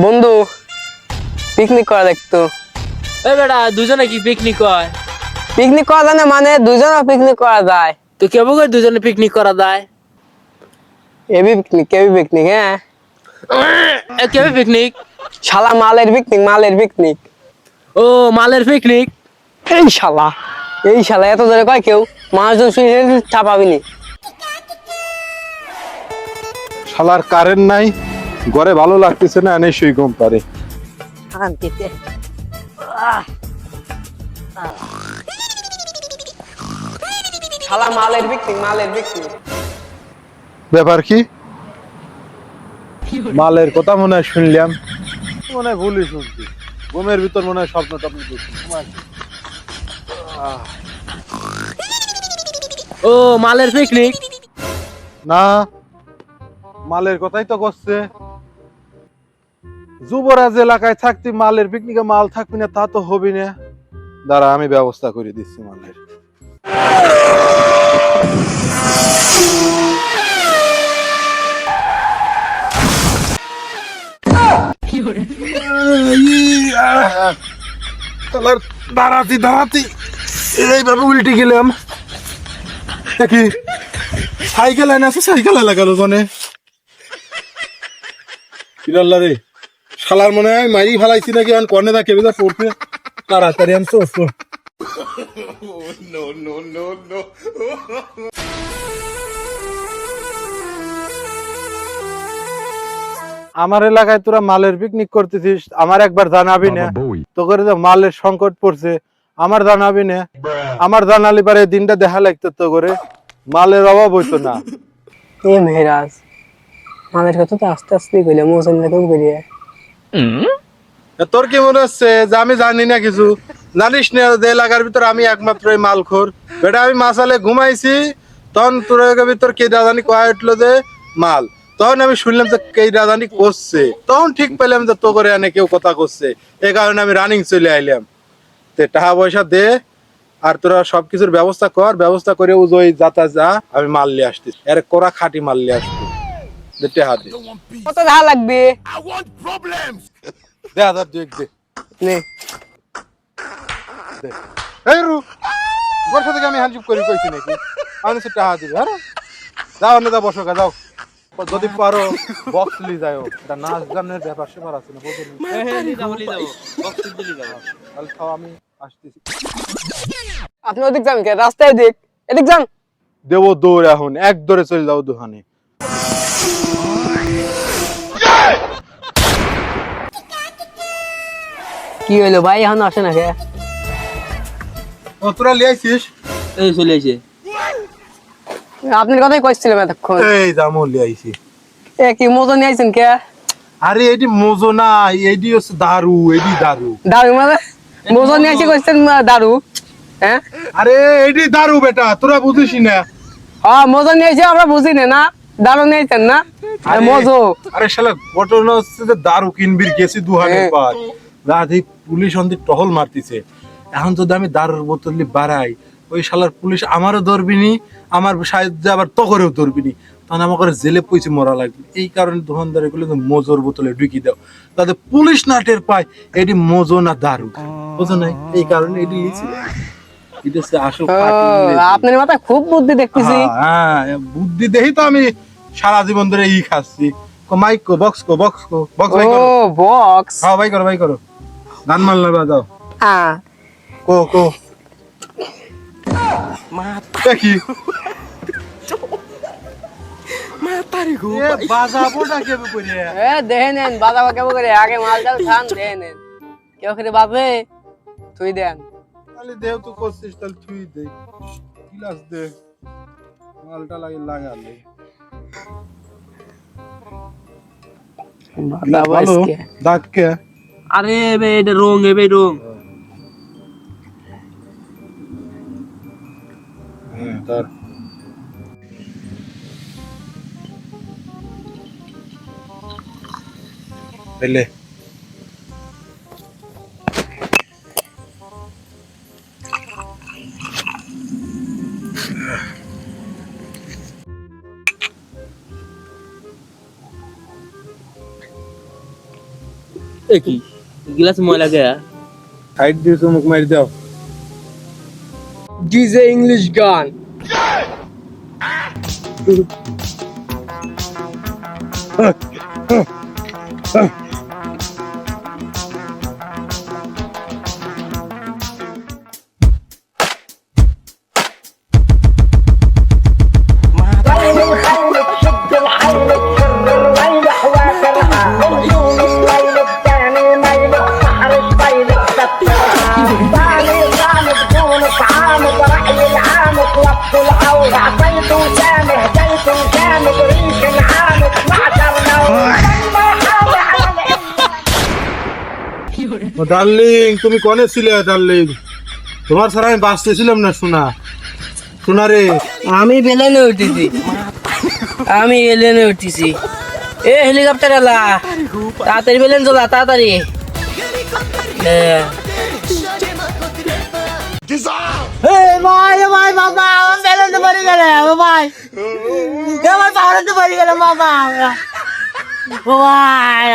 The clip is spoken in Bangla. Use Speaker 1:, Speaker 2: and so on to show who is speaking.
Speaker 1: বন্ধু পিকনিক করা দেখতো।
Speaker 2: এ বেটা দুজনে কি পিকনিক হয়?
Speaker 1: পিকনিক করা যায় না মানে দুজনে পিকনিক করা যায়।
Speaker 2: তো কেমন করে দুজনে পিকনিক করা যায়?
Speaker 1: কেবি পিকনিক হ্যাঁ।
Speaker 2: কেমন পিকনিক?
Speaker 1: শালা মালের পিকনিক।
Speaker 2: ও মালের পিকনিক।
Speaker 1: এই শালা এত ধরে কয় কেউ মানুষজন শুনে চাপাবিনি।
Speaker 3: শালার কারেন্ট নাই, ঘরে ভালো লাগতেছে না, এনে শুই ঘুম পারে।
Speaker 1: শান্তিতে শালা মালের পিকনিক।
Speaker 3: ব্যাপার কি? মালের কথা মনে হয় শুনলাম, মনে হয় ভুলই শুনছি। ঘুমের ভিতর মনে হয় স্বপ্ন টপ্ন দেখছি।
Speaker 2: ও মালের পিকনিক
Speaker 3: না, মালের কথাই তো করছে। যুবরাজ এলাকায় থাকতে মালের পিকনিকে মাল থাকবি না তা তো হবি না। দাঁড়া, আমি ব্যবস্থা করে দিচ্ছি মালের। দাঁড়াতি এইভাবে উল্টে গেলাম। দেখি সাইকেল এনে আছে, সাইকেল লাগালো জনে কিরাল্লা রে। শালার মনে হয় মারি ফেলাইছি নাকি, এখন কর্নে দা কেবে যা পড়তে তাড়াতাড়ি আমি চোস্ত। আমার এলাকায় তোরা মালের পিকনিক করতেছিস, আমার একবার জানাবি না? তো করে যে মালের সংকট পড়ছে, আমার জানাবি না? আমার জানালি পারে দিনটা দেখা লাগতো, তো করে মালের অভাব হইতো না।
Speaker 1: এ মেহরাজ মালের কথা তো আস্তে আস্তে কইলে মোজন দেখো করিয়ে।
Speaker 3: তোর কি মনে হচ্ছে যে আমি জানি না কিছু? জানিস না যে এলাকার ভিতর আমি একমাত্র মালখোর বেটা। আমি মাসালে ঘুমাইছি, তখন তোর ভিতর কে জানি কয়া উঠলো যে মাল। তখন আমি শুনলাম যে কে জানি করছে, তখন ঠিক পেলাম যে তো করে এনে কেউ কথা করছে। এই কারণে আমি রানিং চলে আইলাম। তে টাকা পয়সা দে, আর তোরা সবকিছুর ব্যবস্থা কর। ব্যবস্থা করে ওই যাতা যা, আমি মাল নিয়ে আসতিস। এর কোরা খাঁটি মাল নিয়ে আসবো। দে টাকা দে।
Speaker 1: কত টাকা লাগবে?
Speaker 3: দে হাজার দুয়েক দে।
Speaker 1: নে
Speaker 3: এই রু বর্ষা থেকে আমি হ্যান্ডশিপ করে কইছি নাকি আমি সে টাকা দিবে? হ্যাঁ, যাও না, যাও বসো গা, যাও। যদি পারো বক্স লি যাও, এটা নাচ গানের ব্যাপার সেবার আছে না, বুঝলি? তাহলে খাও, আমি আসতেছি।
Speaker 1: আপনি ওদিক যান কে? রাস্তায় এদিক যান।
Speaker 3: দেবো দৌড়, এখন এক দৌড়ে চলে যাও দোকানে।
Speaker 1: কি হইলো ভাই এখন আসে না কে?
Speaker 3: ও তোরা লিয়াইছিস?
Speaker 2: এই চলে আইছে।
Speaker 1: আপনার কথাই কইছিলাম এতক্ষণ।
Speaker 3: এই জামো লিয়াইছি।
Speaker 1: এ কি মোজন নিয়ে আইছেন কে?
Speaker 3: আরে এটি মোজো না, এটি হচ্ছে দারু। এটি দারু।
Speaker 1: দারু মানে মোজন নিয়ে আইছে কইছেন দারু? হ্যাঁ
Speaker 3: আরে এটি দারু বেটা, তোরা বুঝিস না।
Speaker 1: হ্যাঁ মোজন নিয়ে আইছে আমরা বুঝি না দারু নিয়ে আইছেন না? আর মোজো
Speaker 3: আরে শালা ঘটনা হচ্ছে যে দারু কিনবির গেছি দুহানের পার রাধি, পুলিশ অন্দি টহল মারতিছে। এখন যদি আমি দারুর বোতল বাড়াই, ওই শালার পুলিশ আমারও ধরবিনি, আমার সাহায্যে আবার তকরেও ধরবিনি, তখন আমাকে জেলে পয়সা মরা লাগবে। এই কারণে দোকানদারে গুলো মোজোর বোতলে ঢুকি দাও, তাতে পুলিশ না টের পায় এটি মোজো না দারু, বুঝো নাই? এই কারণে এটি লিখছিল। এটা হচ্ছে আসল খাঁটি ইংরেজি।
Speaker 1: আপনার মাথায় খুব বুদ্ধি দেখতেছি।
Speaker 3: হ্যাঁ, বুদ্ধি দেখি তো আমি সারা জীবন ধরে ই খাচ্ছি। মাইক কো, বক্স বাই করো।
Speaker 1: ও বক্স।
Speaker 3: হ্যাঁ বাই করো। গান মান লাগা যাও।
Speaker 1: হ্যাঁ
Speaker 3: কো মাথা কি মাতারি গো বাজাবো না কেবে করে।
Speaker 1: এ দেখে নেন বাজাবো কেমন করে, আগে মাল ডাল খান দেখে নেন কেউ খেতে বাজে তুই দেন।
Speaker 3: তাহলে দেও তো করছিস, তাহলে তুই দে গিলাস দে, মালটা লাগালে
Speaker 1: বাজাবো আজকে।
Speaker 3: দাগ কে?
Speaker 2: আরে বে এটা রং রং।
Speaker 3: হ্যাঁ তার পেলে
Speaker 2: এ কি গ্লাস ময়লা গে
Speaker 3: সাইড দিয়ে চুমুক মারি দাও।
Speaker 1: ডিজে ইংলিশ গান।
Speaker 4: ويل الخيل تشد الحيل تسر الويل حواكرها نجوم الليل الثاني ميل سحر الطيل السفرها ثاني غامض دونك عامض رأي العامض لف العود عطيته سامح جيت جامد ريش عامض معشر نوم لما حالي على
Speaker 3: ডার্লিং তুমি কোনে ছিলে ডার্লিং? তোমার ছাড়া আমি বাঁচতেছিলাম না শোনা। শোনা রে,
Speaker 1: আমি প্লেনে উঠেছি, আমি এলিয়েনে উঠেছি। এ হেলিকপ্টার এলা, তাড়াতাড়ি প্লেন চলা, তাড়াতাড়ি। ভাই ভাই বাবা, আমার প্লেনে পড়ে গেলে ভাই, আমার পাহাড়ে পড়ে গেলে বাবা। ভাই